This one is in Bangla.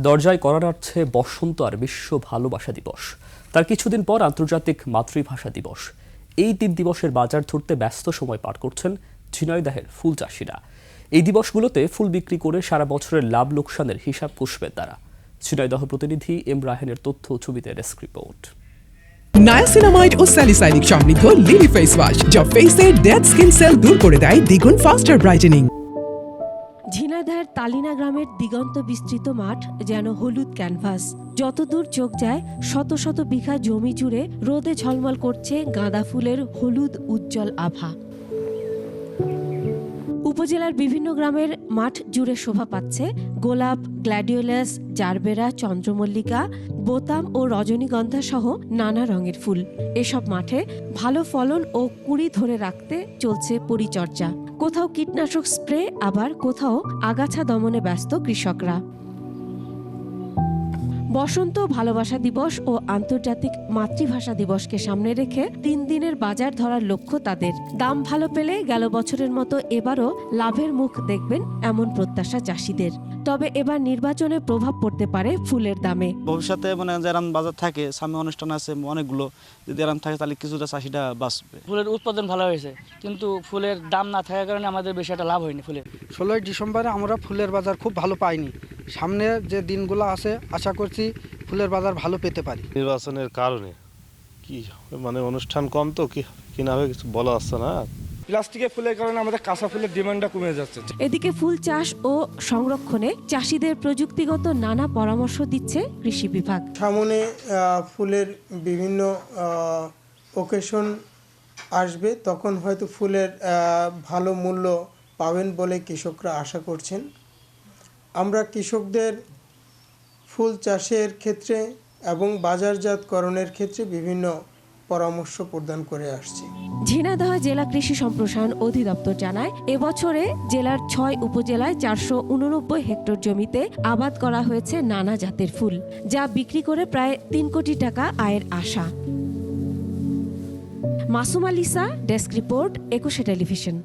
দরজায় করা নাড়ছে বসন্ত আর বিশ্ব ভালোবাসা দিবস। তার কিছুদিন পর আন্তর্জাতিক মাতৃভাষা দিবস। এই 3 দিবসের বাজার ধরতে ব্যস্ত সময় পার করছেন ঝিনাইদহের ফুল চাষিরা। এই দিবসগুলোতে ফুল বিক্রি করে সারা বছরের লাভ লোকসানের হিসাব কষবেন তারা। ঝিনাইদহ প্রতিনিধি এম রাহেনের তথ্য ছবিতে ডেস্ক রিপোর্ট। নায়াসিনামাইড ও স্যালিসাইলিক সমৃদ্ধ লিলি ফেস ওয়াশ যা ফেসের ডেড স্কিন সেল দূর করে দেয় দ্বিগুণ ফাস্টার ব্রাইটেনিং। ঝিনাইদহের তালিনা গ্রামের দিগন্ত বিস্তৃত মাঠ যেন হলুদ ক্যানভাস। যতদূর চোখ যায় শত শত বিঘা জমি জুড়ে রোদে ঝলমল করছে গাঁদা ফুলের হলুদ উজ্জ্বল আভা। উপজেলার বিভিন্ন গ্রামের মাঠ জুড়ে শোভা পাচ্ছে গোলাপ, গ্ল্যাডিওলাস, জারবেরা, চন্দ্রমল্লিকা, বোতাম ও রজনীগন্ধা সহ নানা রঙের ফুল। এসব মাঠে ভালো ফলন ও কুঁড়ি ধরে রাখতে চলছে পরিচর্যা। কোথাও কীটনাশক স্প্রে, আবার কোথাও আগাছা দমনে ব্যস্ত কৃষকরা। বসন্ত ভালোবাসা দিবস ও আন্তর্জাতিক মাতৃভাষা দিবসকে সামনে রেখে 3 দিনের বাজার ধরার লক্ষ্য তাদের। দাম ভালো পেলে গেল বছরের মতো এবারও লাভের মুখ দেখবেন এমন প্রত্যাশা চাষিদের। তবে এবার নির্বাচনে প্রভাব পড়তে পারে ফুলের দামে। ভবিষ্যতে যেরকম বাজার থাকে, সামনে অনুষ্ঠান আছে অনেকগুলো, যদি এরকম থাকে তাহলে কিছুটা চাষিটা বাঁচবে। ফুলের উৎপাদন ভালো হয়েছে, কিন্তু ফুলের দাম না থাকার কারণে আমাদের বেশি একটা লাভ হয়নি। ফুলের 16 ডিসেম্বরে আমরা ফুলের বাজার খুব ভালো পাইনি। সামনে যে দিনগুলো আছে আশা করছি ফুলের বাজার ভালো পেতে পারি। নির্বাচনের কারণে কি অনুষ্ঠান কম, তো কি না হবে কিছু বলা আসছে না। প্লাস্টিকের ফুলের কারণে আমাদের কাঁচা ফুলের ডিমান্ডটা কমে যাচ্ছে। এদিকে ফুল চাষ ও সংরক্ষণে চাষিদের প্রযুক্তিগত নানা পরামর্শ দিচ্ছে কৃষি বিভাগ। সামনে ফুলের বিভিন্ন ওকেশন আসবে, তখন হয়তো ফুলের ভালো মূল্য পাবেন বলে কৃষকরা আশা করছেন। আমরা কৃষকদের ফুল চাষের ক্ষেত্রে এবং বাজারজাতকরণের ক্ষেত্রে বিভিন্ন পরামর্শ প্রদান করে আসছি। ঝিনাইদহ জেলা কৃষি সম্প্রসারণ অধিদপ্তর জানায়, এবছরে জেলার 6 উপজেলায় 489 হেক্টর জমিতে আবাদ করা হয়েছে নানা জাতের ফুল, যা বিক্রি করে প্রায় 3 কোটি টাকা আয়ের আশা। Masuma Lisa, desk report, 21 television.